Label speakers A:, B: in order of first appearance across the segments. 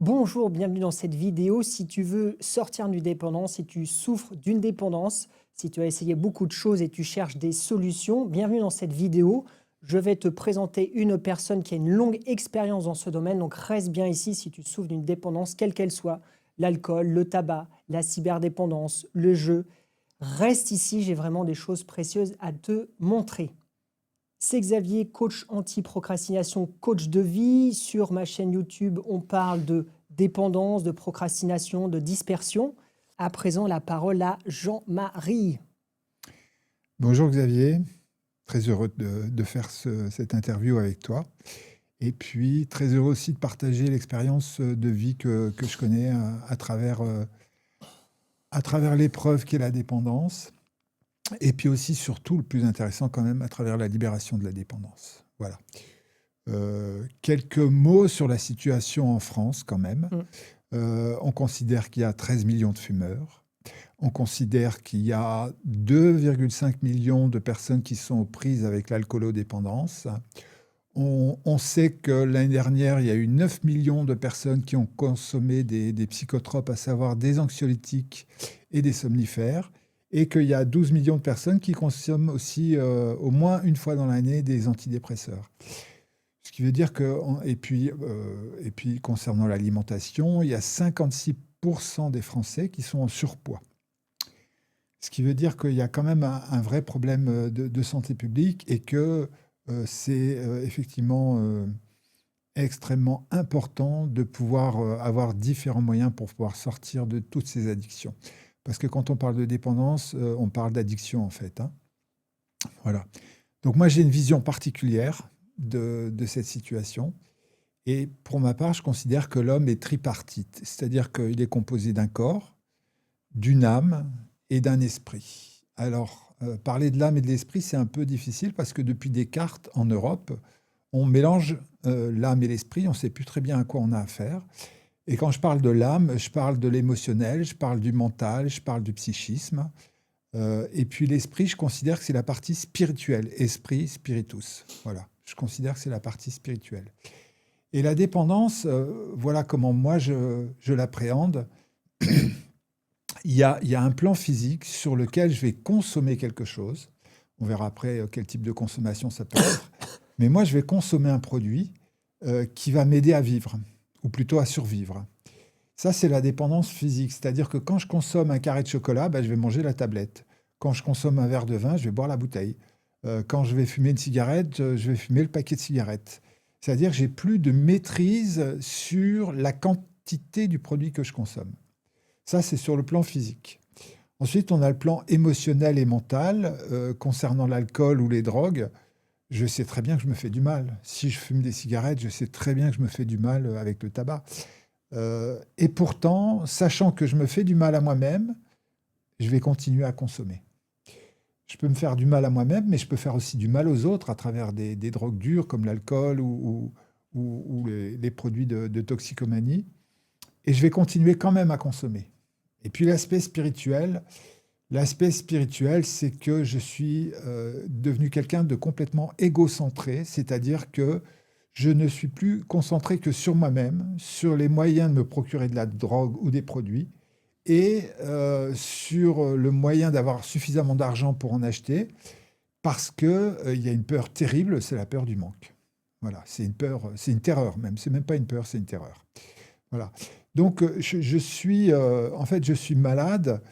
A: Bonjour, bienvenue dans cette vidéo. Si tu veux sortir d'une dépendance, si tu souffres d'une dépendance, si tu as essayé beaucoup de choses et tu cherches des solutions, bienvenue dans cette vidéo. Je vais te présenter une personne qui a une longue expérience dans ce domaine. Donc reste bien ici si tu souffres d'une dépendance, quelle qu'elle soit, l'alcool, le tabac, la cyberdépendance, le jeu. Reste ici, j'ai vraiment des choses précieuses à te montrer. C'est Xavier, coach anti-procrastination, coach de vie. Sur ma chaîne YouTube, on parle de dépendance, de procrastination, de dispersion. À présent, la parole à Jean-Marie.
B: Bonjour Xavier, très heureux de faire cette interview avec toi. Et puis très heureux aussi de partager l'expérience de vie que je connais à travers l'épreuve qu'est la dépendance. Et puis aussi, surtout, le plus intéressant quand même, à travers la libération de la dépendance. Voilà. Quelques mots sur la situation en France quand même.
A: Mm.
B: On considère qu'il y a 13 millions de fumeurs. On considère qu'il y a 2,5 millions de personnes qui sont aux prises avec l'alcoolodépendance. On sait que l'année dernière, il y a eu 9 millions de personnes qui ont consommé des psychotropes, à savoir des anxiolytiques et des somnifères, et qu'il y a 12 millions de personnes qui consomment aussi au moins une fois dans l'année des antidépresseurs. Ce qui veut dire que, et puis concernant l'alimentation, il y a 56% des Français qui sont en surpoids. Ce qui veut dire qu'il y a quand même un vrai problème de santé publique et que c'est effectivement extrêmement important de pouvoir avoir différents moyens pour pouvoir sortir de toutes ces addictions. Parce que quand on parle de dépendance, on parle d'addiction en fait, hein. Voilà. Donc moi j'ai une vision particulière de cette situation. Et pour ma part, je considère que l'homme est tripartite, c'est-à-dire qu'il est composé d'un corps, d'une âme et d'un esprit. Alors, parler de l'âme et de l'esprit, c'est un peu difficile parce que depuis Descartes, en Europe, on mélange l'âme et l'esprit, on ne sait plus très bien à quoi on a affaire. Et quand je parle de l'âme, je parle de l'émotionnel, je parle du mental, je parle du psychisme. Et puis l'esprit, je considère que c'est la partie spirituelle. Esprit, spiritus. Voilà, je considère que c'est la partie spirituelle. Et la dépendance, voilà comment moi je l'appréhende. Il y a un plan physique sur lequel je vais consommer quelque chose. On verra après quel type de consommation ça peut être. Mais moi, je vais consommer un produit qui va m'aider à vivre, ou plutôt à survivre. Ça, c'est la dépendance physique. C'est-à-dire que quand je consomme un carré de chocolat, ben, je vais manger la tablette. Quand je consomme un verre de vin, je vais boire la bouteille. Quand je vais fumer une cigarette, je vais fumer le paquet de cigarettes. C'est-à-dire que j'ai plus de maîtrise sur la quantité du produit que je consomme. Ça, c'est sur le plan physique. Ensuite, on a le plan émotionnel et mental. Concernant l'alcool ou les drogues, je sais très bien que je me fais du mal. Si je fume des cigarettes, je sais très bien que je me fais du mal avec le tabac. Et pourtant, sachant que je me fais du mal à moi-même, je vais continuer à consommer. Je peux me faire du mal à moi-même, mais je peux faire aussi du mal aux autres à travers des drogues dures comme l'alcool ou les produits de toxicomanie. Et je vais continuer quand même à consommer. Et puis l'aspect spirituel, c'est que je suis devenu quelqu'un de complètement égocentré, c'est-à-dire que je ne suis plus concentré que sur moi-même, sur les moyens de me procurer de la drogue ou des produits, et sur le moyen d'avoir suffisamment d'argent pour en acheter, parce qu'il y a une peur terrible, c'est la peur du manque. Voilà, c'est une peur, c'est une terreur même, c'est même pas une peur, c'est une terreur. Voilà. Donc, je suis malade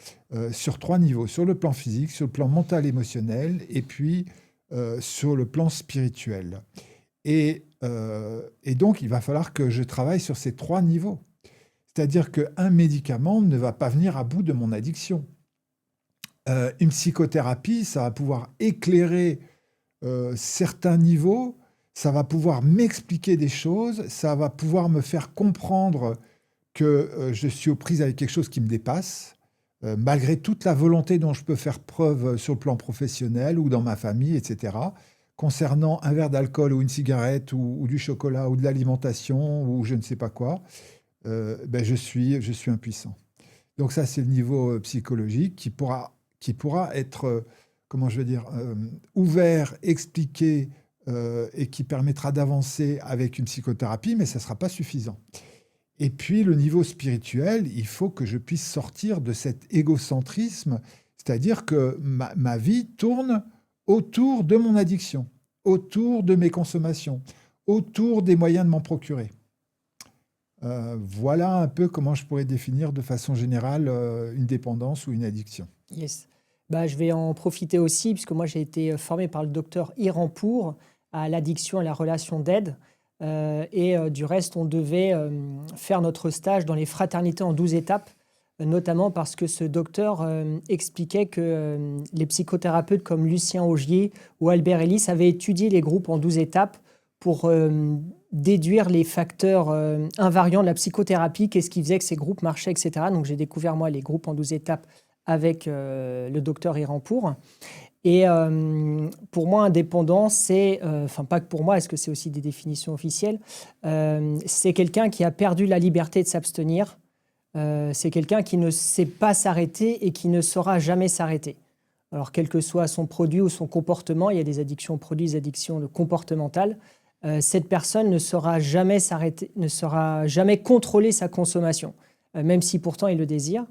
B: sur trois niveaux, sur le plan physique, sur le plan mental, émotionnel, et puis sur le plan spirituel. Et donc, il va falloir que je travaille sur ces trois niveaux. C'est-à-dire qu'un médicament ne va pas venir à bout de mon addiction. Une psychothérapie, ça va pouvoir éclairer certains niveaux, ça va pouvoir m'expliquer des choses, ça va pouvoir me faire comprendre que je suis aux prises avec quelque chose qui me dépasse, malgré toute la volonté dont je peux faire preuve sur le plan professionnel ou dans ma famille, etc. Concernant un verre d'alcool ou une cigarette ou du chocolat ou de l'alimentation ou je ne sais pas quoi, ben je suis impuissant. Donc ça, c'est le niveau psychologique qui pourra être, comment je veux dire, ouvert, expliqué et qui permettra d'avancer avec une psychothérapie, mais ça ne sera pas suffisant. Et puis, le niveau spirituel, il faut que je puisse sortir de cet égocentrisme, c'est-à-dire que ma vie tourne autour de mon addiction, autour de mes consommations, autour des moyens de m'en procurer. Voilà un peu comment je pourrais définir de façon générale une dépendance ou une addiction.
A: Yes. Bah, je vais en profiter aussi, puisque moi j'ai été formé par le docteur Irampour à l'addiction et la relation d'aide. Du reste, on devait faire notre stage dans les fraternités en 12 étapes, notamment parce que ce docteur expliquait que les psychothérapeutes comme Lucien Augier ou Albert Ellis avaient étudié les groupes en 12 étapes pour déduire les facteurs invariants de la psychothérapie, qu'est-ce qui faisait que ces groupes marchaient, etc. Donc j'ai découvert, moi, les groupes en 12 étapes avec le docteur Irampour. Et pour moi, indépendant, c'est, enfin pas que pour moi, est-ce que c'est aussi des définitions officielles, c'est quelqu'un qui a perdu la liberté de s'abstenir, c'est quelqu'un qui ne sait pas s'arrêter et qui ne saura jamais s'arrêter. Alors, quel que soit son produit ou son comportement, il y a des addictions aux produits, des addictions comportementales, cette personne ne saura jamais s'arrêter, ne saura jamais contrôler sa consommation, même si pourtant il le désire.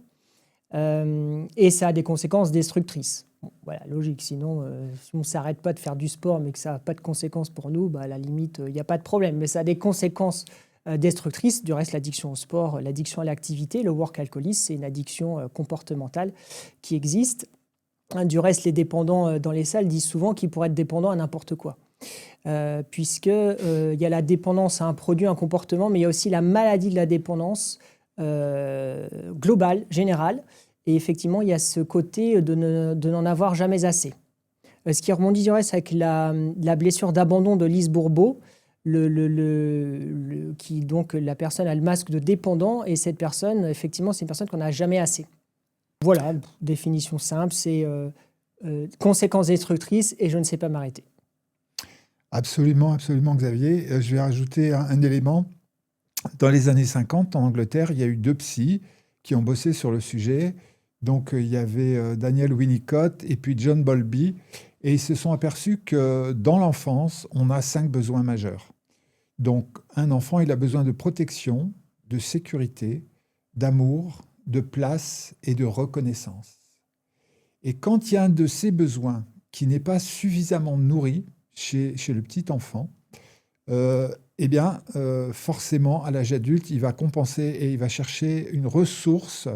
A: Et ça a des conséquences destructrices. Bon, voilà, logique. Sinon, si on ne s'arrête pas de faire du sport, mais que ça n'a pas de conséquences pour nous, bah, à la limite, il n'y a pas de problème. Mais ça a des conséquences destructrices. Du reste, l'addiction au sport, l'addiction à l'activité, le workaholisme, c'est une addiction comportementale qui existe. Du reste, les dépendants dans les salles disent souvent qu'ils pourraient être dépendants à n'importe quoi. Puisqu'il y a la dépendance à un produit, un comportement, mais il y a aussi la maladie de la dépendance globale, générale. Et effectivement, il y a ce côté de n'en avoir jamais assez. Ce qui rebondit du reste avec la blessure d'abandon de Lise Bourbeau, qui donc la personne a le masque de dépendant, et cette personne, effectivement, c'est une personne qu'on n'a jamais assez. Voilà, définition simple, c'est conséquences destructrices et je ne sais pas m'arrêter.
B: Absolument, absolument, Xavier. Je vais rajouter un élément. Dans les années 50, en Angleterre, il y a eu 2 psys qui ont bossé sur le sujet. Donc, il y avait Daniel Winnicott et puis John Bowlby. Et ils se sont aperçus que dans l'enfance, on a 5 besoins majeurs. Donc, un enfant, il a besoin de protection, de sécurité, d'amour, de place et de reconnaissance. Et quand il y a un de ces besoins qui n'est pas suffisamment nourri chez le petit enfant, forcément, à l'âge adulte, il va compenser et il va chercher une ressource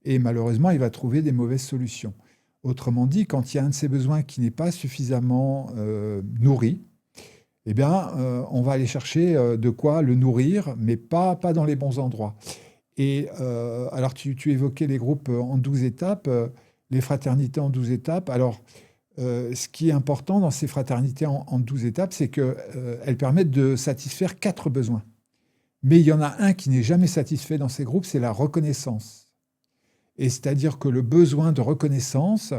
B: et malheureusement, il va trouver des mauvaises solutions. Autrement dit, quand il y a un de ces besoins qui n'est pas suffisamment nourri, on va aller chercher de quoi le nourrir, mais pas dans les bons endroits. Et alors, tu évoquais les groupes en 12 étapes, les fraternités en 12 étapes. Alors, ce qui est important dans ces fraternités en 12 étapes, c'est qu'elles permettent de satisfaire 4 besoins. Mais il y en a un qui n'est jamais satisfait dans ces groupes, c'est la reconnaissance. Et c'est-à-dire que le besoin de reconnaissance,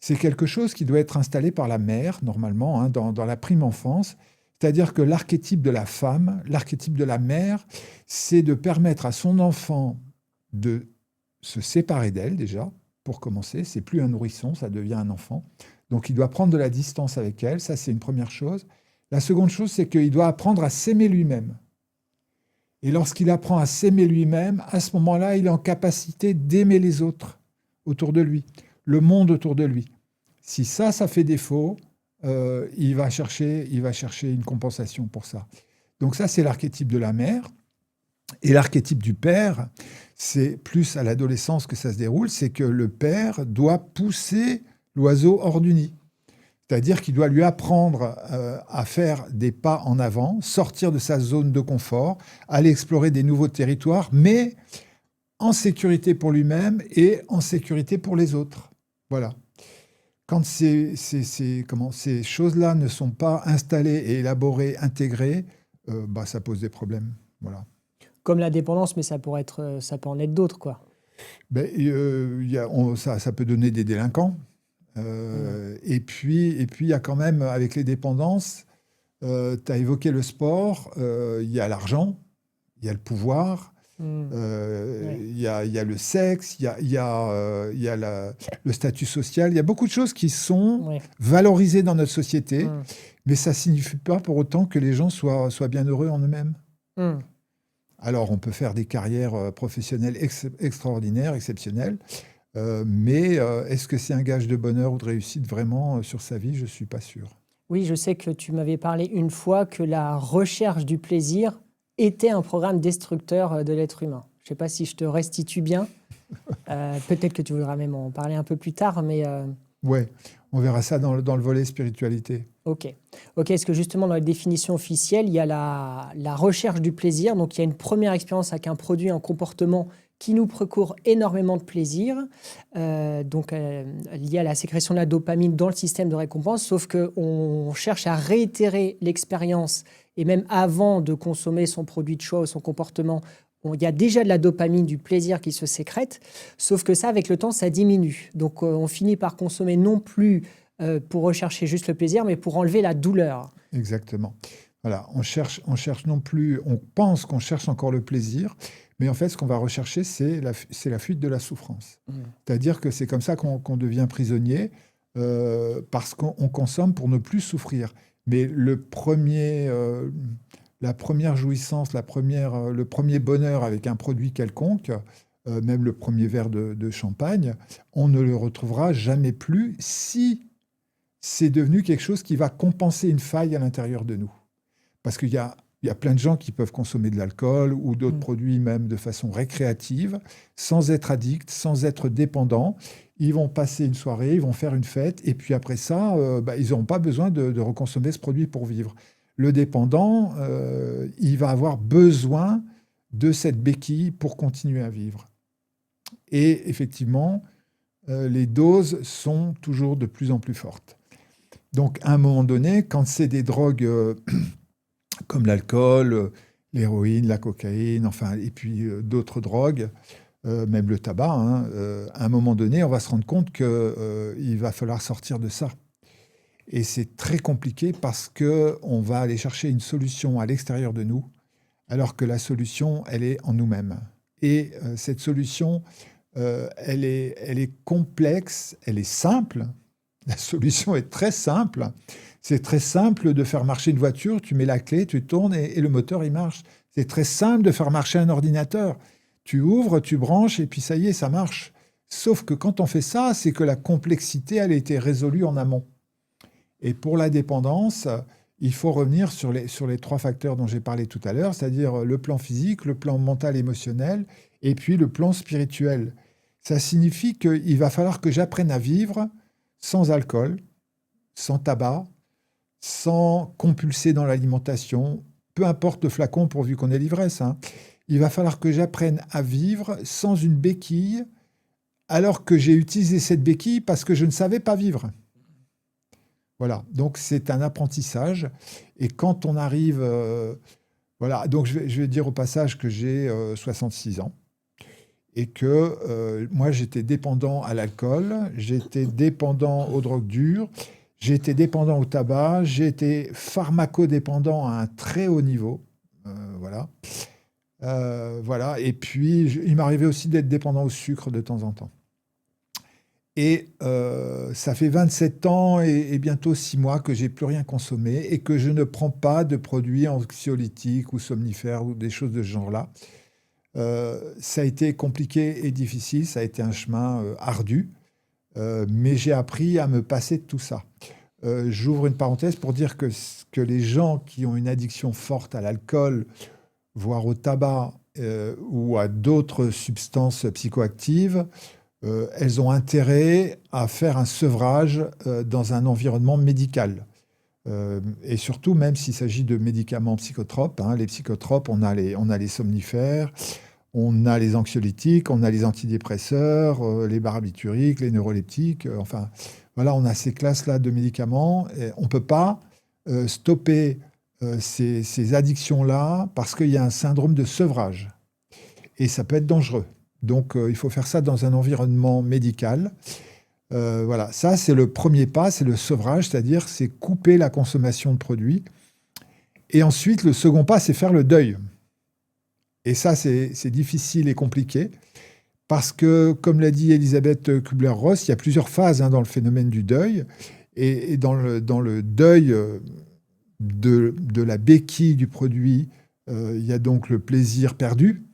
B: c'est quelque chose qui doit être installé par la mère, normalement, dans la prime enfance. C'est-à-dire que l'archétype de la femme, l'archétype de la mère, c'est de permettre à son enfant de se séparer d'elle, déjà, pour commencer. C'est plus un nourrisson, ça devient un enfant. Donc, il doit prendre de la distance avec elle. Ça, c'est une première chose. La seconde chose, c'est qu'il doit apprendre à s'aimer lui-même. Et lorsqu'il apprend à s'aimer lui-même, à ce moment-là, il est en capacité d'aimer les autres autour de lui, le monde autour de lui. Si ça fait défaut, il va chercher une compensation pour ça. Donc ça, c'est l'archétype de la mère. Et l'archétype du père, c'est plus à l'adolescence que ça se déroule, c'est que le père doit pousser l'oiseau hors du nid. C'est-à-dire qu'il doit lui apprendre à faire des pas en avant, sortir de sa zone de confort, aller explorer des nouveaux territoires, mais en sécurité pour lui-même et en sécurité pour les autres. Voilà. Quand ces choses-là ne sont pas installées et élaborées, intégrées, ça pose des problèmes. Voilà.
A: Comme la dépendance, mais ça peut en être d'autres, quoi.
B: Ça peut donner des délinquants. Et puis, il y a quand même, avec les dépendances, tu as évoqué le sport, il y a l'argent, il y a le pouvoir, il y a le sexe, il y a le statut social. Il y a beaucoup de choses qui sont valorisées dans notre société, mais ça ne signifie pas pour autant que les gens soient bien heureux en eux-mêmes. Alors, on peut faire des carrières professionnelles extraordinaires, exceptionnelles, mais est-ce que c'est un gage de bonheur ou de réussite vraiment sur sa vie? Je ne suis pas sûr.
A: Oui, je sais que tu m'avais parlé une fois que la recherche du plaisir était un programme destructeur de l'être humain. Je ne sais pas si je te restitue bien. Peut-être que tu voudras même en parler un peu plus tard, mais
B: Ouais, on verra ça dans le volet spiritualité.
A: ok. Ok, est-ce que justement dans la définition officielle, il y a la recherche du plaisir. Donc il y a une première expérience avec un produit, un comportement qui nous procure énormément de plaisir, lié à la sécrétion de la dopamine dans le système de récompense, sauf qu'on cherche à réitérer l'expérience et même avant de consommer son produit de choix ou son comportement, il y a déjà de la dopamine, du plaisir qui se sécrète, sauf que ça, avec le temps, ça diminue. Donc on finit par consommer non plus pour rechercher juste le plaisir, mais pour enlever la douleur.
B: Exactement. Voilà, on cherche non plus, on pense qu'on cherche encore le plaisir, mais en fait, ce qu'on va rechercher, c'est la fuite de la souffrance. C'est-à-dire que c'est comme ça qu'on devient prisonnier, parce qu'on consomme pour ne plus souffrir. Mais la première jouissance, le premier bonheur avec un produit quelconque, même le premier verre de champagne, on ne le retrouvera jamais plus si c'est devenu quelque chose qui va compenser une faille à l'intérieur de nous. Parce qu'il y a plein de gens qui peuvent consommer de l'alcool ou d'autres produits même de façon récréative, sans être addicts, sans être dépendants. Ils vont passer une soirée, ils vont faire une fête, et puis après ça, ils n'auront pas besoin de reconsommer ce produit pour vivre. Le dépendant, il va avoir besoin de cette béquille pour continuer à vivre. Et effectivement, les doses sont toujours de plus en plus fortes. Donc, à un moment donné, quand c'est des drogues comme l'alcool, l'héroïne, la cocaïne, enfin, et puis d'autres drogues, même le tabac, à un moment donné, on va se rendre compte qu'il va falloir sortir de ça. Et c'est très compliqué parce qu'on va aller chercher une solution à l'extérieur de nous, alors que la solution, elle est en nous-mêmes. Et cette solution, elle est complexe, elle est simple. La solution est très simple. C'est très simple de faire marcher une voiture, tu mets la clé, tu tournes et le moteur, il marche. C'est très simple de faire marcher un ordinateur. Tu ouvres, tu branches et puis ça y est, ça marche. Sauf que quand on fait ça, c'est que la complexité, elle a été résolue en amont. Et pour la dépendance, il faut revenir sur les trois facteurs dont j'ai parlé tout à l'heure, c'est-à-dire le plan physique, le plan mental, émotionnel, et puis le plan spirituel. Ça signifie qu'il va falloir que j'apprenne à vivre sans alcool, sans tabac, sans compulser dans l'alimentation, peu importe le flacon pourvu qu'on ait l'ivresse. Il va falloir que j'apprenne à vivre sans une béquille, alors que j'ai utilisé cette béquille parce que je ne savais pas vivre. Voilà, donc c'est un apprentissage. Et quand on arrive... voilà, donc je vais dire au passage que j'ai 66 ans et que moi, j'étais dépendant à l'alcool, j'étais dépendant aux drogues dures, j'ai été dépendant au tabac, j'ai été pharmacodépendant à un très haut niveau. Voilà. Voilà. Et puis, il m'arrivait aussi d'être dépendant au sucre de temps en temps. Et ça fait 27 ans et bientôt 6 mois que j'ai plus rien consommé et que je ne prends pas de produits anxiolytiques ou somnifères ou des choses de ce genre-là. Ça a été compliqué et difficile, ça a été un chemin ardu, mais j'ai appris à me passer de tout ça. J'ouvre une parenthèse pour dire que les gens qui ont une addiction forte à l'alcool, voire au tabac ou à d'autres substances psychoactives, elles ont intérêt à faire un sevrage dans un environnement médical. Et surtout, même s'il s'agit de médicaments psychotropes, les psychotropes, on a les somnifères, on a les anxiolytiques, on a les antidépresseurs, les barbituriques, les neuroleptiques. Enfin, voilà, on a ces classes-là de médicaments. Et on ne peut pas stopper ces addictions-là parce qu'il y a un syndrome de sevrage. Et ça peut être dangereux. Donc, il faut faire ça dans un environnement médical. Voilà, ça, c'est le premier pas, c'est le sevrage, c'est-à-dire c'est couper la consommation de produits. Et ensuite, le second pas, c'est faire le deuil. Et ça, c'est difficile et compliqué parce que, comme l'a dit Elisabeth Kubler-Ross, il y a plusieurs phases dans le phénomène du deuil. Et dans le deuil de la béquille du produit Il y a donc le plaisir perdu,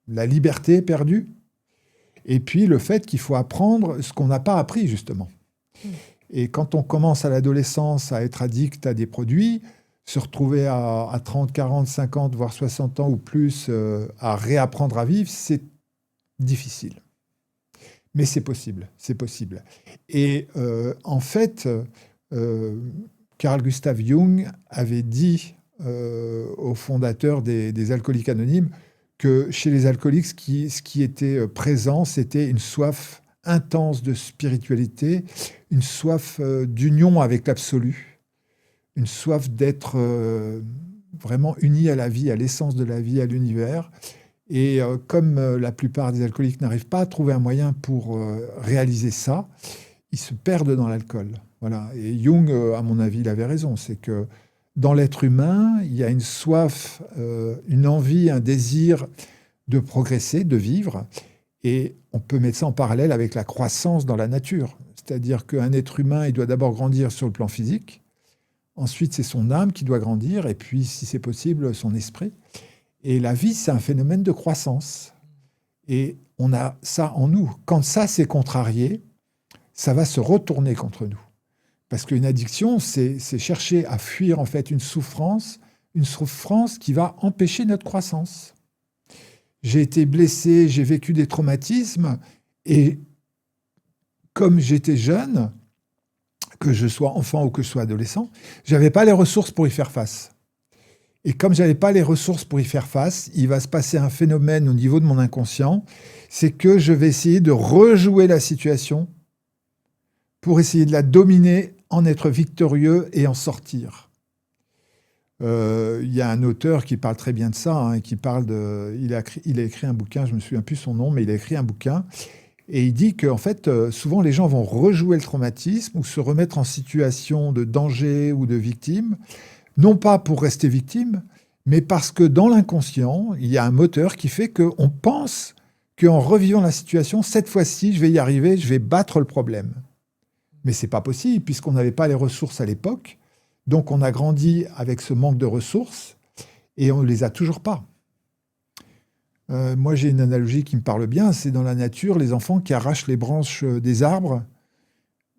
B: la liberté perdue, et puis le fait qu'il faut apprendre ce qu'on n'a pas appris, justement. Et quand on commence à l'adolescence à être addict à des produits, se retrouver à 30, 40, 50, voire 60 ans ou plus à réapprendre à vivre, c'est difficile. Mais c'est possible, c'est possible. Et en fait, Carl Gustav Jung avait dit au fondateur des Alcooliques Anonymes que chez les alcooliques, ce qui était présent, c'était une soif intense de spiritualité, une soif d'union avec l'absolu, une soif d'être vraiment uni à la vie, à l'essence de la vie, à l'univers. Et comme la plupart des alcooliques n'arrivent pas à trouver un moyen pour réaliser ça, ils se perdent dans l'alcool. Voilà. Et Jung, à mon avis, il avait raison. C'est que dans l'être humain, il y a une soif, une envie, un désir de progresser, de vivre. Et on peut mettre ça en parallèle avec la croissance dans la nature. C'est-à-dire qu'un être humain, il doit d'abord grandir sur le plan physique. Ensuite, c'est son âme qui doit grandir. Et puis, si c'est possible, son esprit. Et la vie, c'est un phénomène de croissance. Et on a ça en nous. Quand ça, c'est contrarié, ça va se retourner contre nous. Parce qu'une addiction, c'est chercher à fuir en fait une souffrance qui va empêcher notre croissance. J'ai été blessé, j'ai vécu des traumatismes, et comme j'étais jeune, que je sois enfant ou que je sois adolescent, je n'avais pas les ressources pour y faire face. Et comme je n'avais pas les ressources pour y faire face, il va se passer un phénomène au niveau de mon inconscient, c'est que je vais essayer de rejouer la situation pour essayer de la dominer, en être victorieux et en sortir. Y a un auteur qui parle très bien de ça, hein, qui parle de, il a écrit un bouquin, je ne me souviens plus son nom, mais il a écrit un bouquin, et il dit qu'en fait, souvent les gens vont rejouer le traumatisme ou se remettre en situation de danger ou de victime, non pas pour rester victime, mais parce que dans l'inconscient, il y a un moteur qui fait qu'on pense qu'en revivant la situation, cette fois-ci, je vais y arriver, je vais battre le problème. Mais ce n'est pas possible, puisqu'on n'avait pas les ressources à l'époque. Donc, on a grandi avec ce manque de ressources et on ne les a toujours pas. Moi, j'ai une analogie qui me parle bien. C'est dans la nature, les enfants qui arrachent les branches des arbres.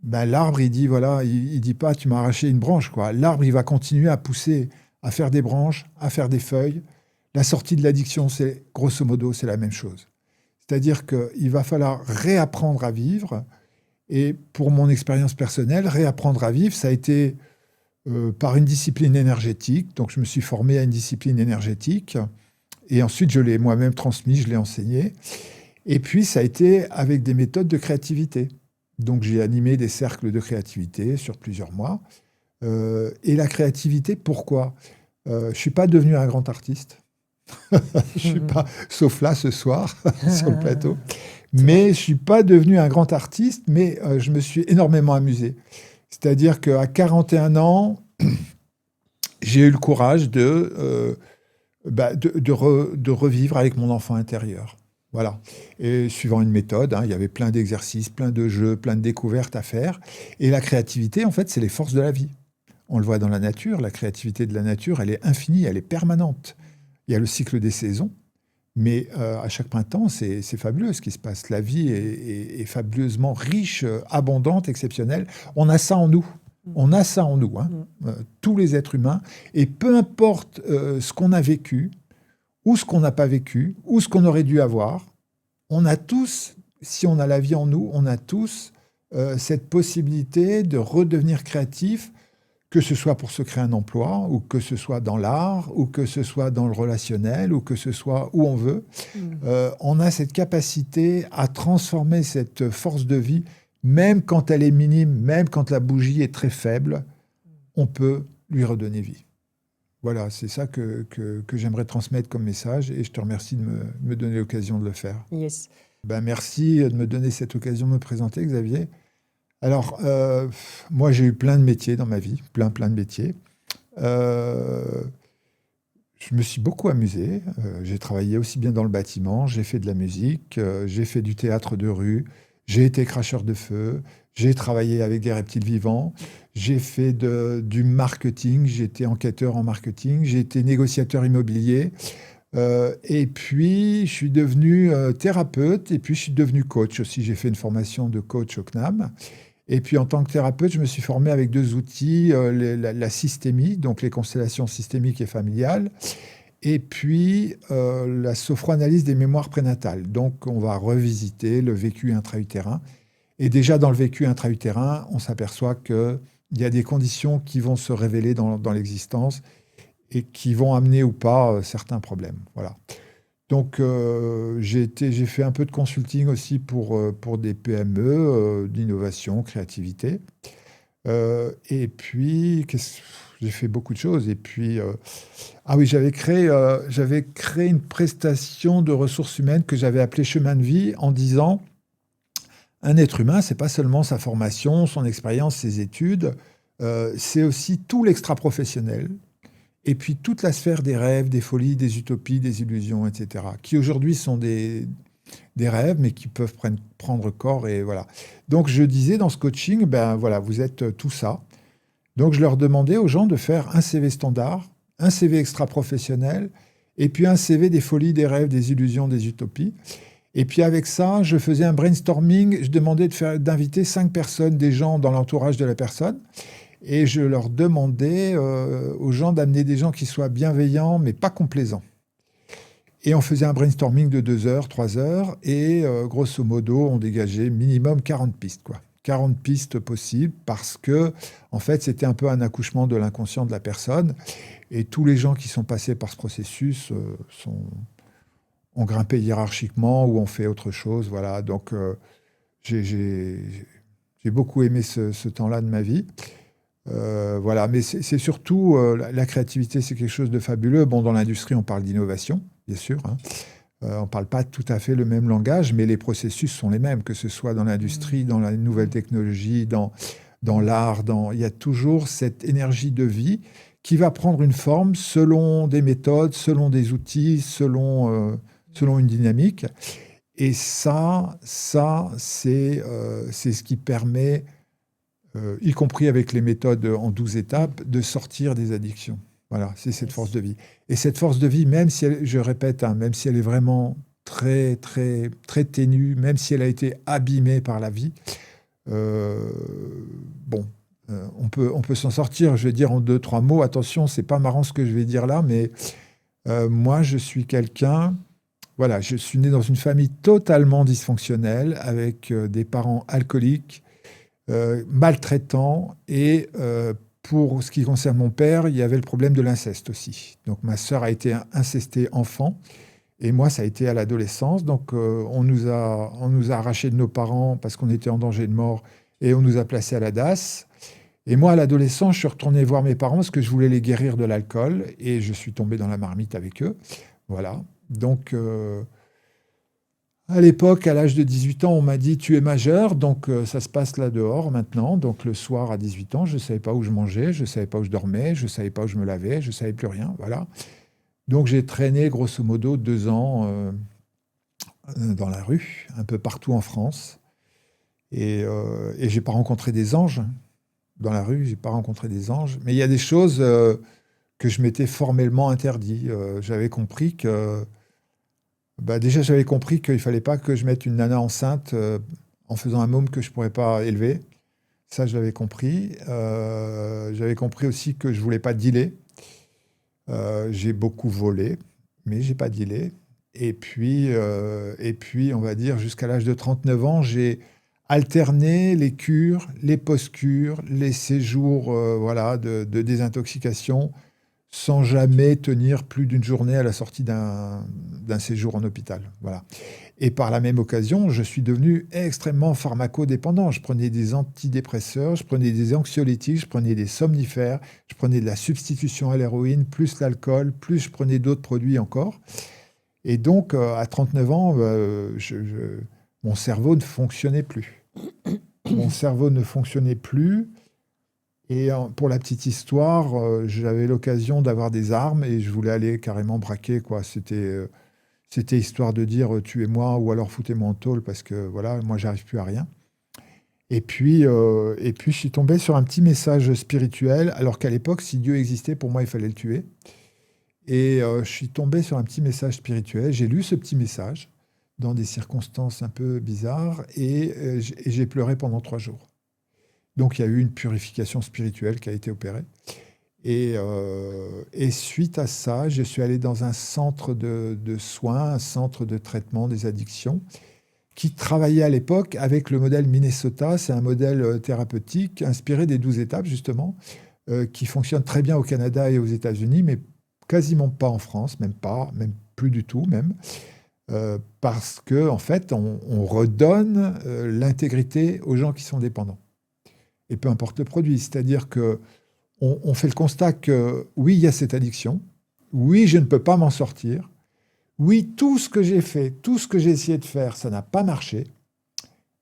B: Ben, l'arbre, il dit, voilà, il dit pas, tu m'as arraché une branche, quoi. L'arbre, il va continuer à pousser, à faire des branches, à faire des feuilles. La sortie de l'addiction, c'est grosso modo, c'est la même chose. C'est-à-dire qu'il va falloir réapprendre à vivre. Et pour mon expérience personnelle, réapprendre à vivre, ça a été par une discipline énergétique. Donc, je me suis formé à une discipline énergétique. Et ensuite, je l'ai moi-même transmis, je l'ai enseigné. Et puis, ça a été avec des méthodes de créativité. Donc, j'ai animé des cercles de créativité sur plusieurs mois. Et la créativité, pourquoi ? Je ne suis pas devenu un grand artiste. Je suis pas, sauf là, ce soir, sur le plateau. Mais je ne suis pas devenu un grand artiste, mais je me suis énormément amusé. C'est-à-dire qu'à 41 ans, j'ai eu le courage de revivre avec mon enfant intérieur. Voilà. Et suivant une méthode, hein, il y avait plein d'exercices, plein de jeux, plein de découvertes à faire. Et la créativité, en fait, c'est les forces de la vie. On le voit dans la nature, la créativité de la nature, elle est infinie, elle est permanente. Il y a le cycle des saisons. Mais à chaque printemps, c'est fabuleux ce qui se passe. La vie est fabuleusement riche, abondante, exceptionnelle. On a ça en nous. On a ça en nous, hein, tous les êtres humains. Et peu importe ce qu'on a vécu, ou ce qu'on n'a pas vécu, ou ce qu'on aurait dû avoir, on a tous, si on a la vie en nous, on a tous cette possibilité de redevenir créatif, que ce soit pour se créer un emploi, ou que ce soit dans l'art, ou que ce soit dans le relationnel, ou que ce soit où on veut. On a cette capacité à transformer cette force de vie, même quand elle est minime, même quand la bougie est très faible, on peut lui redonner vie. Voilà, c'est ça que j'aimerais transmettre comme message, et je te remercie de me donner l'occasion de le faire.
A: Yes.
B: Ben, merci de me donner cette occasion de me présenter, Xavier. Alors, moi, j'ai eu plein de métiers dans ma vie, plein de métiers. Je me suis beaucoup amusé. J'ai travaillé aussi bien dans le bâtiment, j'ai fait de la musique, j'ai fait du théâtre de rue, J'ai été cracheur de feu, j'ai travaillé avec des reptiles vivants, j'ai fait du marketing, j'ai été enquêteur en marketing, j'ai été négociateur immobilier, et puis je suis devenu thérapeute, et puis je suis devenu coach aussi. J'ai fait une formation de coach au CNAM. Et puis en tant que thérapeute, je me suis formé avec deux outils, la systémie, donc les constellations systémiques et familiales, et puis la sophroanalyse des mémoires prénatales. Donc on va revisiter le vécu intra-utérin. Et déjà dans le vécu intra-utérin, on s'aperçoit qu'il y a des conditions qui vont se révéler dans l'existence et qui vont amener ou pas certains problèmes. Voilà. Donc, j'ai fait un peu de consulting aussi pour des PME, d'innovation, créativité. Et puis, j'ai fait beaucoup de choses. Et puis, ah oui, j'avais créé une prestation de ressources humaines que j'avais appelée Chemin de vie en disant, un être humain, c'est pas seulement sa formation, son expérience, ses études, c'est aussi tout l'extra-professionnel. Et puis toute la sphère des rêves, des folies, des utopies, des illusions, etc., qui aujourd'hui sont des rêves, mais qui peuvent prendre corps. Et voilà. Donc je disais dans ce coaching, ben voilà, vous êtes tout ça. Donc je leur demandais aux gens de faire un CV standard, un CV extra-professionnel, et puis un CV des folies, des rêves, des illusions, des utopies. Et puis avec ça, je faisais un brainstorming, je demandais d'inviter 5 personnes, des gens dans l'entourage de la personne. Et je leur demandais aux gens d'amener des gens qui soient bienveillants, mais pas complaisants. Et on faisait un brainstorming de 2 heures, 3 heures, et grosso modo, on dégageait minimum 40 pistes, quoi. 40 pistes possibles, parce que, en fait, c'était un peu un accouchement de l'inconscient de la personne. Et tous les gens qui sont passés par ce processus ont grimpé hiérarchiquement ou ont fait autre chose. Voilà. Donc, j'ai beaucoup aimé ce temps-là de ma vie. Voilà, mais c'est surtout la créativité, c'est quelque chose de fabuleux. Bon, dans l'industrie, on parle d'innovation, bien sûr, hein. On ne parle pas tout à fait le même langage, mais les processus sont les mêmes, que ce soit dans l'industrie, dans la nouvelle technologie, dans l'art, il y a toujours cette énergie de vie qui va prendre une forme selon des méthodes, selon des outils, selon une dynamique. Et ça c'est ce qui permet, y compris avec les méthodes en 12 étapes, de sortir des addictions. Voilà, c'est cette force de vie. Et cette force de vie, même si elle, je répète, hein, même si elle est vraiment très, très, très ténue, même si elle a été abîmée par la vie, euh, bon, on peut s'en sortir. Je vais dire en 2, 3 mots. Attention, c'est pas marrant ce que je vais dire là, mais moi, je suis quelqu'un. Voilà, je suis né dans une famille totalement dysfonctionnelle, avec des parents alcooliques, maltraitants, et pour ce qui concerne mon père, il y avait le problème de l'inceste aussi. Donc ma sœur a été incestée enfant, et moi ça a été à l'adolescence. Donc on nous a arrachés de nos parents parce qu'on était en danger de mort, et on nous a placés à la DAS. Et moi, à l'adolescence, je suis retourné voir mes parents parce que je voulais les guérir de l'alcool, et je suis tombé dans la marmite avec eux. Voilà. Donc, à l'époque, à l'âge de 18 ans, on m'a dit: tu es majeur, donc ça se passe là dehors maintenant. Donc le soir à 18 ans, je ne savais pas où je mangeais, je ne savais pas où je dormais, je ne savais pas où je me lavais, je ne savais plus rien. Voilà. Donc j'ai traîné grosso modo 2 ans dans la rue, un peu partout en France. Et je n'ai pas rencontré des anges dans la rue, je n'ai pas rencontré des anges. Mais il y a des choses que je m'étais formellement interdit. J'avais compris que déjà, j'avais compris qu'il ne fallait pas que je mette une nana enceinte en faisant un môme que je ne pourrais pas élever. Ça, je l'avais compris. J'avais compris aussi que je ne voulais pas dealer. J'ai beaucoup volé, mais je n'ai pas dealé. Et puis, on va dire, jusqu'à l'âge de 39 ans, j'ai alterné les cures, les post-cures, les séjours voilà, de désintoxication, sans jamais tenir plus d'une journée à la sortie d'un séjour en hôpital. Voilà. Et par la même occasion, je suis devenu extrêmement pharmacodépendant. Je prenais des antidépresseurs, je prenais des anxiolytiques, je prenais des somnifères, je prenais de la substitution à l'héroïne, plus l'alcool, plus je prenais d'autres produits encore. Et donc, à 39 ans, mon cerveau ne fonctionnait plus. Mon cerveau ne fonctionnait plus. Et pour la petite histoire, j'avais l'occasion d'avoir des armes et je voulais aller carrément braquer, quoi. C'était histoire de dire tuez-moi ou alors foutez-moi en tôle parce que voilà, moi j'arrive plus à rien. Et puis je suis tombé sur un petit message spirituel, alors qu'à l'époque, si Dieu existait, pour moi, il fallait le tuer. Et je suis tombé sur un petit message spirituel. J'ai lu ce petit message dans des circonstances un peu bizarres et j'ai pleuré pendant 3 jours. Donc il y a eu une purification spirituelle qui a été opérée. Et suite à ça, je suis allé dans un centre de soins, un centre de traitement des addictions, qui travaillait à l'époque avec le modèle Minnesota. C'est un modèle thérapeutique inspiré des 12 étapes, justement, qui fonctionne très bien au Canada et aux États-Unis, mais quasiment pas en France, même pas, même plus du tout, même. Parce que en fait, on redonne l'intégrité aux gens qui sont dépendants. Et peu importe le produit. C'est-à-dire que on fait le constat que oui, il y a cette addiction. Oui, je ne peux pas m'en sortir. Oui, tout ce que j'ai fait, tout ce que j'ai essayé de faire, ça n'a pas marché.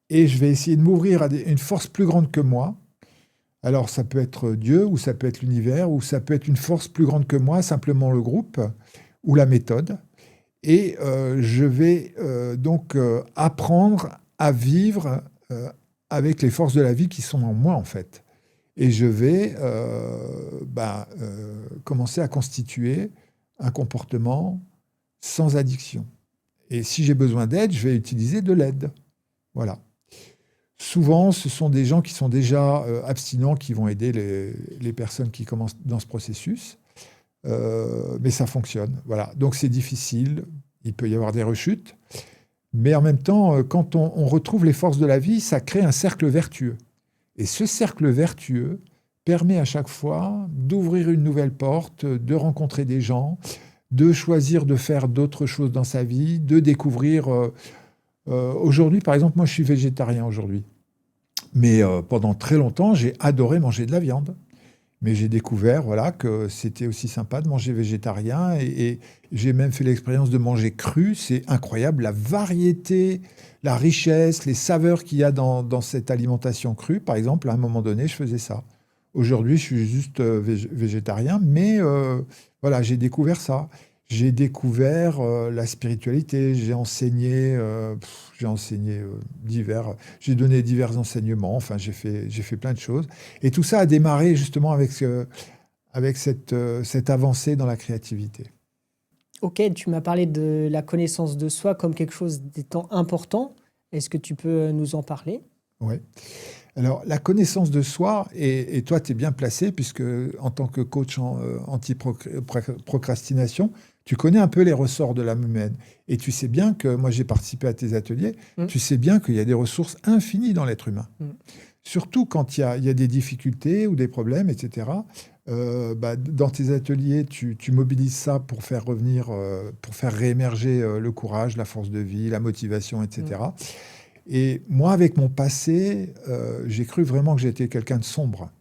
B: Et je vais essayer de m'ouvrir à une force plus grande que moi. Alors, ça peut être Dieu, ou ça peut être l'univers, ou ça peut être une force plus grande que moi, simplement le groupe, ou la méthode. Et je vais donc apprendre à vivre avec les forces de la vie qui sont en moi, en fait. Et je vais commencer à constituer un comportement sans addiction. Et si j'ai besoin d'aide, je vais utiliser de l'aide. Voilà. Souvent, ce sont des gens qui sont déjà abstinents qui vont aider les personnes qui commencent dans ce processus. Mais ça fonctionne. Voilà. Donc c'est difficile, il peut y avoir des rechutes. Mais en même temps, quand on retrouve les forces de la vie, ça crée un cercle vertueux. Et ce cercle vertueux permet à chaque fois d'ouvrir une nouvelle porte, de rencontrer des gens, de choisir de faire d'autres choses dans sa vie, de découvrir. Aujourd'hui, par exemple, moi je suis végétarien aujourd'hui. Mais pendant très longtemps, j'ai adoré manger de la viande. Mais j'ai découvert voilà, que c'était aussi sympa de manger végétarien et j'ai même fait l'expérience de manger cru. C'est incroyable la variété, la richesse, les saveurs qu'il y a dans cette alimentation crue. Par exemple, à un moment donné, je faisais ça. Aujourd'hui, je suis juste végétarien, mais voilà, j'ai découvert ça. J'ai découvert la spiritualité, j'ai enseigné j'ai donné divers enseignements, enfin j'ai fait plein de choses. Et tout ça a démarré justement avec cette avancée dans la créativité.
A: Ok, tu m'as parlé de la connaissance de soi comme quelque chose d'étant important. Est-ce que tu peux nous en parler?
B: Oui. Alors, la connaissance de soi, et toi, tu es bien placé, puisque en tant que coach en anti-procrastination, tu connais un peu les ressorts de l'âme humaine. Et tu sais bien que, moi j'ai participé à tes ateliers, tu sais bien qu'il y a des ressources infinies dans l'être humain. Surtout quand il y a des difficultés ou des problèmes, etc. Dans tes ateliers, tu mobilises ça pour faire revenir, pour faire réémerger le courage, la force de vie, la motivation, etc. Et moi, avec mon passé, j'ai cru vraiment que j'étais quelqu'un de sombre.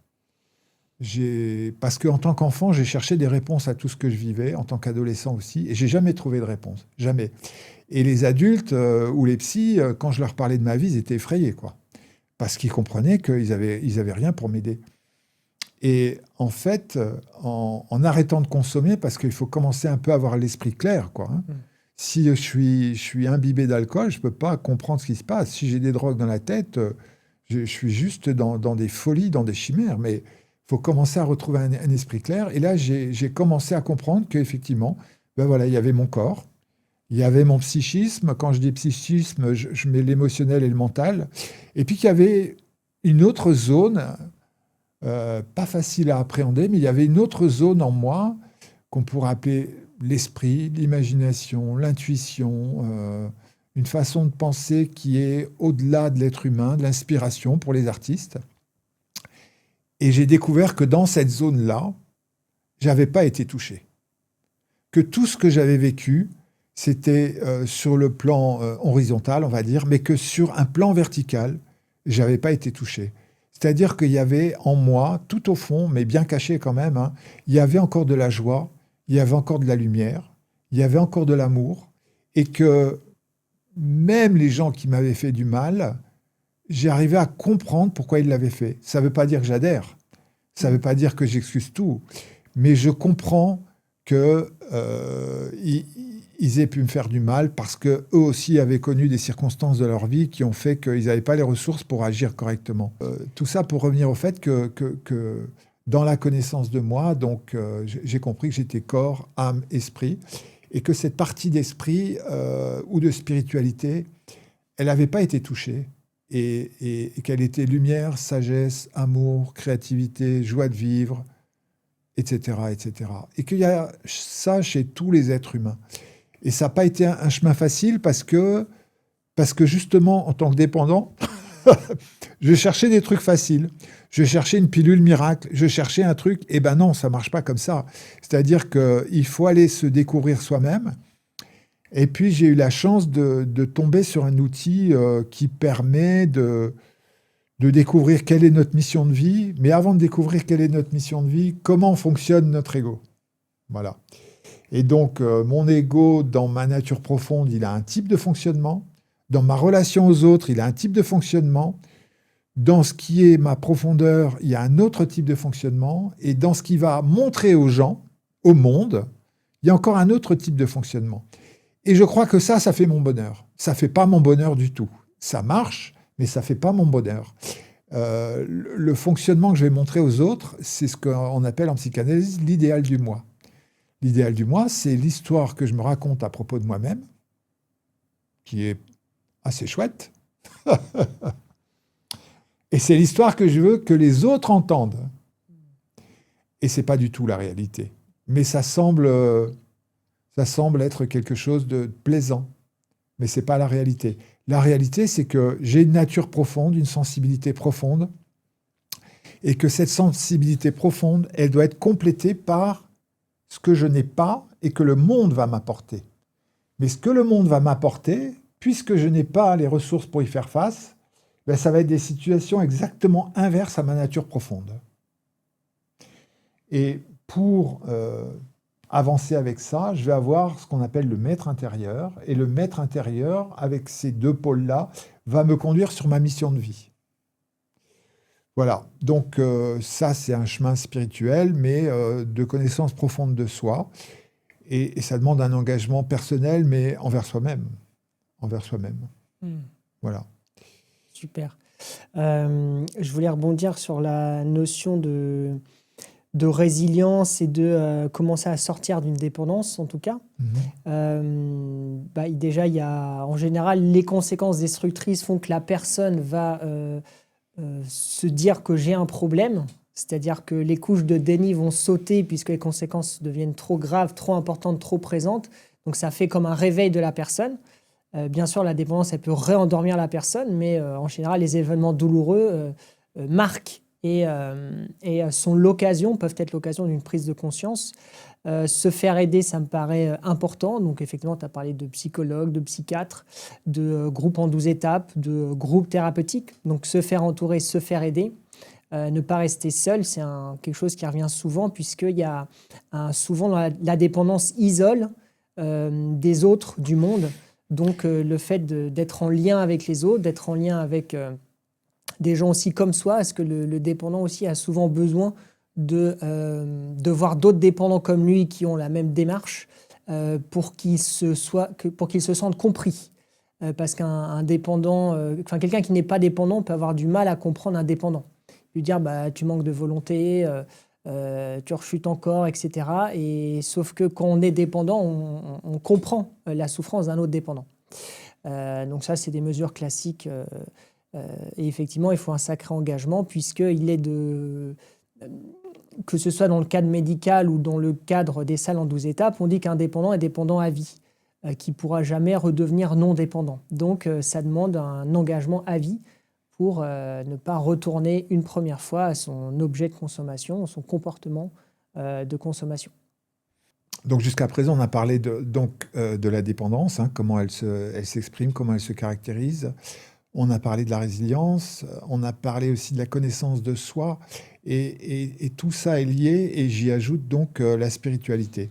B: Parce qu'en tant qu'enfant, j'ai cherché des réponses à tout ce que je vivais, en tant qu'adolescent aussi, et j'ai jamais trouvé de réponse, jamais. Et les adultes ou les psys, quand je leur parlais de ma vie, ils étaient effrayés, quoi. Parce qu'ils comprenaient qu'ils avaient rien pour m'aider. Et en fait, en arrêtant de consommer, parce qu'il faut commencer un peu à avoir l'esprit clair, quoi, hein. Si je suis imbibé d'alcool, je ne peux pas comprendre ce qui se passe. Si j'ai des drogues dans la tête, je suis juste dans des folies, dans des chimères. Mais il faut commencer à retrouver un esprit clair. Et là, j'ai commencé à comprendre qu'effectivement, voilà, il y avait mon corps, il y avait mon psychisme. Quand je dis psychisme, je mets l'émotionnel et le mental. Et puis qu'il y avait une autre zone, pas facile à appréhender, mais il y avait une autre zone en moi qu'on pourrait appeler l'esprit, l'imagination, l'intuition, une façon de penser qui est au-delà de l'être humain, de l'inspiration pour les artistes. Et j'ai découvert que dans cette zone-là, j'avais pas été touché. Que tout ce que j'avais vécu, c'était sur le plan horizontal, on va dire, mais que sur un plan vertical, j'avais pas été touché. C'est-à-dire qu'il y avait en moi, tout au fond, mais bien caché quand même, hein, il y avait encore de la joie, il y avait encore de la lumière, il y avait encore de l'amour, et que même les gens qui m'avaient fait du mal, j'arrivais à comprendre pourquoi ils l'avaient fait. Ça ne veut pas dire que j'adhère, ça ne veut pas dire que j'excuse tout, mais je comprends qu'ils ils aient pu me faire du mal parce qu'eux aussi avaient connu des circonstances de leur vie qui ont fait qu'ils n'avaient pas les ressources pour agir correctement. Tout ça pour revenir au fait que dans la connaissance de moi, donc j'ai compris que j'étais corps, âme, esprit, et que cette partie d'esprit ou de spiritualité, elle n'avait pas été touchée, et qu'elle était lumière, sagesse, amour, créativité, joie de vivre, etc., etc. Et qu'il y a ça chez tous les êtres humains. Et ça n'a pas été un chemin facile parce que justement, en tant que dépendant, je cherchais des trucs faciles. Je cherchais une pilule miracle. Je cherchais un truc. Eh ben non, ça ne marche pas comme ça. C'est-à-dire qu'il faut aller se découvrir soi-même. Et puis, j'ai eu la chance de tomber sur un outil qui permet de découvrir quelle est notre mission de vie. Mais avant de découvrir quelle est notre mission de vie, comment fonctionne notre ego. Voilà. Et donc, mon ego, dans ma nature profonde, il a un type de fonctionnement. Dans ma relation aux autres, il a un type de fonctionnement. Dans ce qui est ma profondeur, il y a un autre type de fonctionnement. Et dans ce qui va montrer aux gens, au monde, il y a encore un autre type de fonctionnement. Et je crois que ça fait mon bonheur. Ça ne fait pas mon bonheur du tout. Ça marche, mais ça ne fait pas mon bonheur. Le fonctionnement que je vais montrer aux autres, c'est ce qu'on appelle en psychanalyse l'idéal du moi. L'idéal du moi, c'est l'histoire que je me raconte à propos de moi-même, qui est assez chouette. Et c'est l'histoire que je veux que les autres entendent. Et ce n'est pas du tout la réalité. Mais ça semble être quelque chose de plaisant. Mais ce n'est pas la réalité. La réalité, c'est que j'ai une nature profonde, une sensibilité profonde, et que cette sensibilité profonde, elle doit être complétée par ce que je n'ai pas et que le monde va m'apporter. Mais ce que le monde va m'apporter, puisque je n'ai pas les ressources pour y faire face, ben ça va être des situations exactement inverses à ma nature profonde. Et pour avancer avec ça, je vais avoir ce qu'on appelle le maître intérieur. Et le maître intérieur, avec ces deux pôles-là, va me conduire sur ma mission de vie. Voilà, donc ça c'est un chemin spirituel, mais de connaissance profonde de soi. Et ça demande un engagement personnel, mais envers soi-même. Envers soi-même. Voilà.
A: Super. Je voulais rebondir sur la notion de résilience et de commencer à sortir d'une dépendance, en tout cas. Déjà, il y a, en général, les conséquences destructrices font que la personne va se dire que j'ai un problème, c'est-à-dire que les couches de déni vont sauter puisque les conséquences deviennent trop graves, trop importantes, trop présentes. Donc ça fait comme un réveil de la personne. Bien sûr, la dépendance, elle peut réendormir la personne, mais en général, les événements douloureux marquent et sont l'occasion, peuvent être l'occasion d'une prise de conscience. Se faire aider, ça me paraît important. Donc effectivement, tu as parlé de psychologue, de psychiatre, de groupe en 12 étapes, de groupe thérapeutique. Donc se faire entourer, se faire aider. Ne pas rester seul, c'est quelque chose qui revient souvent, puisqu'il y a souvent la dépendance isole des autres, du monde. Donc le fait d'être en lien avec les autres, d'être en lien avec des gens aussi comme soi, parce que le dépendant aussi a souvent besoin de voir d'autres dépendants comme lui qui ont la même démarche pour qu'il se sente compris. Parce qu'un dépendant, quelqu'un qui n'est pas dépendant peut avoir du mal à comprendre un dépendant. Lui dire tu manques de volonté, tu rechutes encore, etc. Et sauf que quand on est dépendant, on comprend la souffrance d'un autre dépendant. Donc ça, c'est des mesures classiques. Et effectivement, il faut un sacré engagement puisqu'il est que ce soit dans le cadre médical ou dans le cadre des salles en 12 étapes, on dit qu'un dépendant est dépendant à vie, qui ne pourra jamais redevenir non dépendant. Donc ça demande un engagement à vie pour ne pas retourner une première fois à son objet de consommation, son comportement de consommation.
B: Donc jusqu'à présent, on a parlé de la dépendance, comment elle s'exprime, comment elle se caractérise. On a parlé de la résilience, on a parlé aussi de la connaissance de soi, et tout ça est lié, et j'y ajoute donc la spiritualité.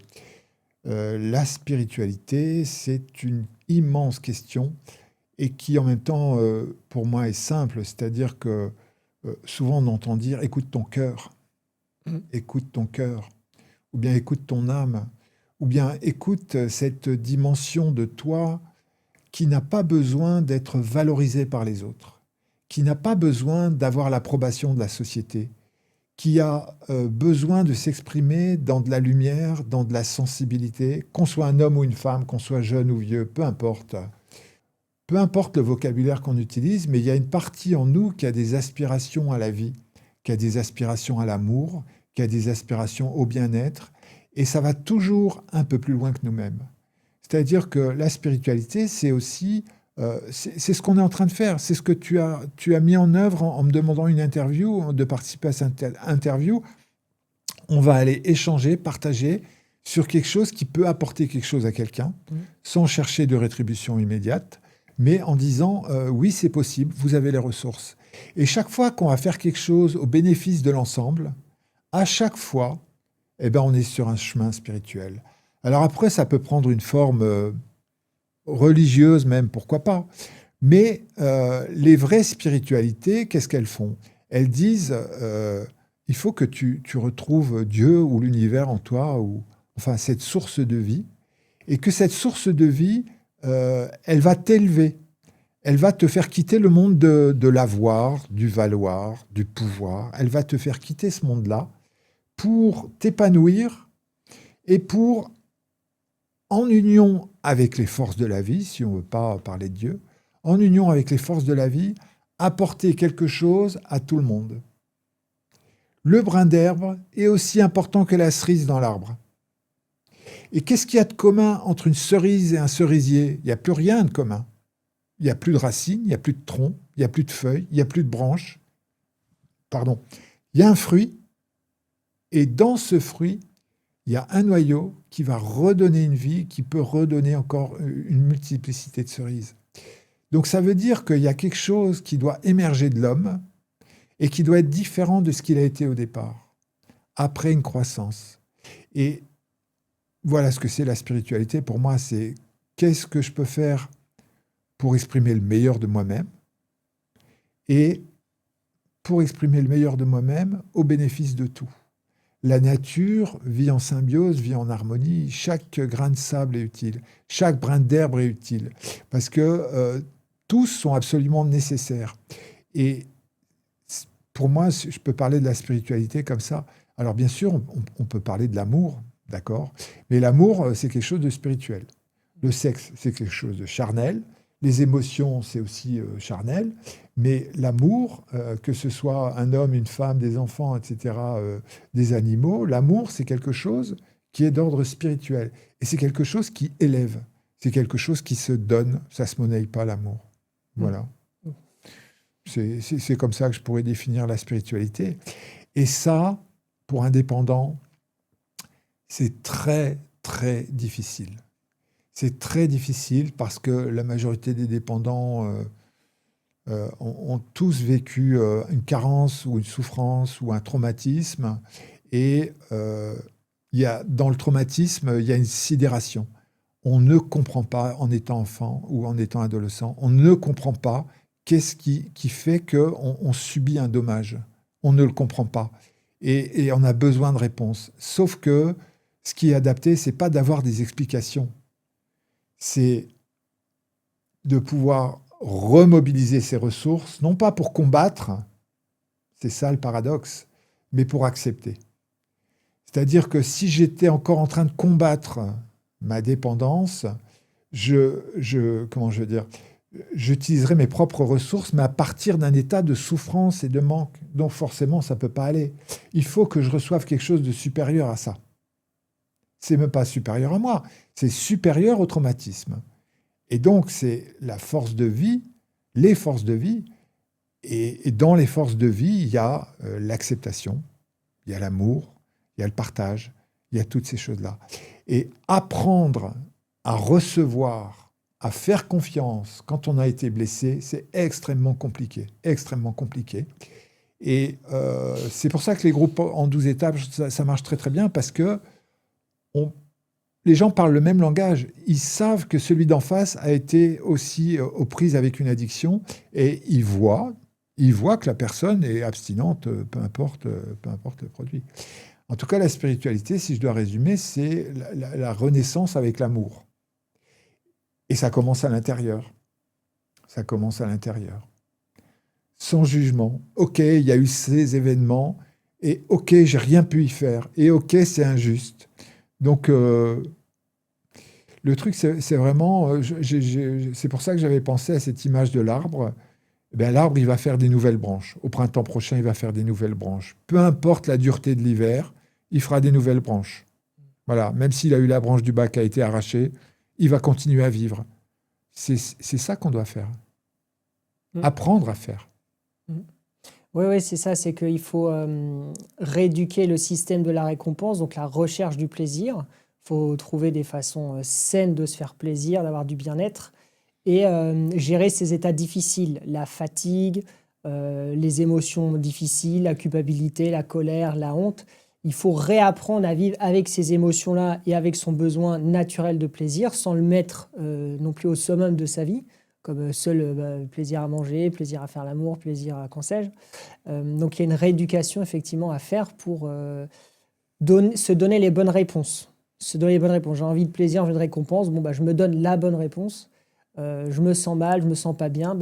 B: La spiritualité, c'est une immense question, et qui en même temps, pour moi, est simple, c'est-à-dire que souvent on entend dire « écoute ton cœur », ou bien « écoute ton âme », ou bien écoute cette dimension de toi qui n'a pas besoin d'être valorisée par les autres, qui n'a pas besoin d'avoir l'approbation de la société, qui a besoin de s'exprimer dans de la lumière, dans de la sensibilité, qu'on soit un homme ou une femme, qu'on soit jeune ou vieux, peu importe. Peu importe le vocabulaire qu'on utilise, mais il y a une partie en nous qui a des aspirations à la vie, qui a des aspirations à l'amour, qui a des aspirations au bien-être, et ça va toujours un peu plus loin que nous-mêmes. C'est-à-dire que la spiritualité, c'est aussi, c'est ce qu'on est en train de faire, c'est ce que tu as mis en œuvre en me demandant une interview, de participer à cette interview. On va aller échanger, partager sur quelque chose qui peut apporter quelque chose à quelqu'un, sans chercher de rétribution immédiate, mais en disant oui, c'est possible, vous avez les ressources. Et chaque fois qu'on va faire quelque chose au bénéfice de l'ensemble, à chaque fois, eh ben, on est sur un chemin spirituel. Alors après, ça peut prendre une forme religieuse même, pourquoi pas. Mais les vraies spiritualités, qu'est-ce qu'elles font? Elles disent, il faut que tu retrouves Dieu ou l'univers en toi, ou enfin cette source de vie, et que cette source de vie, elle va t'élever. Elle va te faire quitter le monde de l'avoir, du valoir, du pouvoir. Elle va te faire quitter ce monde-là pour t'épanouir et pour, en union avec les forces de la vie, si on ne veut pas parler de Dieu, en union avec les forces de la vie, apporter quelque chose à tout le monde. Le brin d'herbe est aussi important que la cerise dans l'arbre. Et qu'est-ce qu'il y a de commun entre une cerise et un cerisier? Il n'y a plus rien de commun. Il n'y a plus de racines, il n'y a plus de troncs, il n'y a plus de feuilles, il n'y a plus de branches. Pardon. Il y a un fruit, et dans ce fruit, il y a un noyau qui va redonner une vie, qui peut redonner encore une multiplicité de cerises. Donc ça veut dire qu'il y a quelque chose qui doit émerger de l'homme et qui doit être différent de ce qu'il a été au départ, après une croissance. Et voilà ce que c'est la spiritualité. Pour moi, c'est qu'est-ce que je peux faire pour exprimer le meilleur de moi-même et pour exprimer le meilleur de moi-même au bénéfice de tout. La nature vit en symbiose, vit en harmonie. Chaque grain de sable est utile. Chaque brin d'herbe est utile. Parce que tous sont absolument nécessaires. Et pour moi, je peux parler de la spiritualité comme ça. Alors bien sûr, on peut parler de l'amour, d'accord? Mais l'amour, c'est quelque chose de spirituel. Le sexe, c'est quelque chose de charnel. Les émotions, c'est aussi charnel. Mais l'amour, que ce soit un homme, une femme, des enfants, etc., des animaux, l'amour, c'est quelque chose qui est d'ordre spirituel. Et c'est quelque chose qui élève. C'est quelque chose qui se donne. Ça ne se monnaie pas, l'amour. Voilà. C'est comme ça que je pourrais définir la spiritualité. Et ça, pour un dépendant, c'est très, très difficile. C'est très difficile parce que la majorité des dépendants ont tous vécu une carence ou une souffrance ou un traumatisme. Et dans le traumatisme, il y a une sidération. On ne comprend pas, en étant enfant ou en étant adolescent, on ne comprend pas qu'est-ce qui fait qu'on subit un dommage. On ne le comprend pas. Et on a besoin de réponses. Sauf que ce qui est adapté, ce n'est pas d'avoir des explications. C'est de pouvoir remobiliser ses ressources, non pas pour combattre, c'est ça le paradoxe, mais pour accepter. C'est-à-dire que si j'étais encore en train de combattre ma dépendance, j'utiliserais mes propres ressources, mais à partir d'un état de souffrance et de manque. Donc forcément, ça ne peut pas aller. Il faut que je reçoive quelque chose de supérieur à ça. C'est même pas supérieur à moi, c'est supérieur au traumatisme. Et donc, c'est la force de vie, les forces de vie. Et dans les forces de vie, il y a l'acceptation, il y a l'amour, il y a le partage, il y a toutes ces choses-là. Et apprendre à recevoir, à faire confiance quand on a été blessé, c'est extrêmement compliqué, extrêmement compliqué. Et c'est pour ça que les groupes en 12 étapes, ça marche très très bien, parce que les gens parlent le même langage. Ils savent que celui d'en face a été aussi aux prises avec une addiction, et ils voient que la personne est abstinente, peu importe le produit. En tout cas, la spiritualité, si je dois résumer, c'est la renaissance avec l'amour. Et ça commence à l'intérieur. Ça commence à l'intérieur. Sans jugement. OK, il y a eu ces événements, et OK, j'ai rien pu y faire, et OK, c'est injuste. Donc, le truc, c'est vraiment... c'est pour ça que j'avais pensé à cette image de l'arbre. Eh bien, l'arbre, il va faire des nouvelles branches. Au printemps prochain, il va faire des nouvelles branches. Peu importe la dureté de l'hiver, il fera des nouvelles branches. Voilà, même s'il a eu la branche du bas qui a été arrachée, il va continuer à vivre. C'est ça qu'on doit faire. Apprendre à faire.
A: Oui, oui, c'est ça, c'est qu'il faut rééduquer le système de la récompense, donc la recherche du plaisir. Il faut trouver des façons saines de se faire plaisir, d'avoir du bien-être, et gérer ces états difficiles, la fatigue, les émotions difficiles, la culpabilité, la colère, la honte. Il faut réapprendre à vivre avec ces émotions-là et avec son besoin naturel de plaisir, sans le mettre non plus au summum de sa vie, comme seul plaisir à manger, plaisir à faire l'amour, plaisir à qu'en sais-je. Donc il y a une rééducation effectivement à faire pour se donner les bonnes réponses. Se donner les bonnes réponses. J'ai envie de plaisir, j'ai envie de récompense. Bon, je me donne la bonne réponse. Je me sens mal, je me sens pas bien.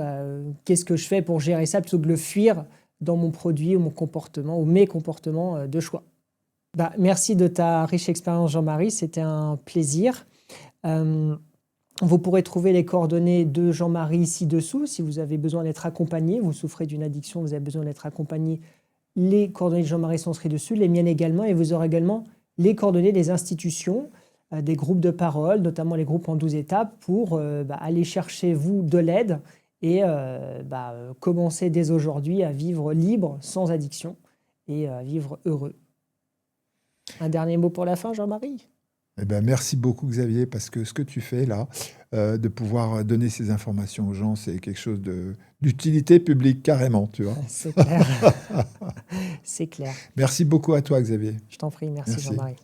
A: Qu'est-ce que je fais pour gérer ça plutôt que de le fuir dans mon produit ou mon comportement ou mes comportements de choix. Merci de ta riche expérience, Jean-Marie. C'était un plaisir. Vous pourrez trouver les coordonnées de Jean-Marie ci-dessous. Si vous avez besoin d'être accompagné, vous souffrez d'une addiction, vous avez besoin d'être accompagné, les coordonnées de Jean-Marie sont inscrites dessus, les miennes également, et vous aurez également les coordonnées des institutions, des groupes de parole, notamment les groupes en 12 étapes, pour aller chercher, vous, de l'aide et commencer dès aujourd'hui à vivre libre, sans addiction, et à vivre heureux. Un dernier mot pour la fin, Jean-Marie ?
B: Eh ben, merci beaucoup, Xavier, parce que ce que tu fais là, de pouvoir donner ces informations aux gens, c'est quelque chose d'utilité publique, carrément, tu vois.
A: C'est clair. C'est clair.
B: Merci beaucoup à toi, Xavier.
A: Je t'en prie, merci. Jean-Marie.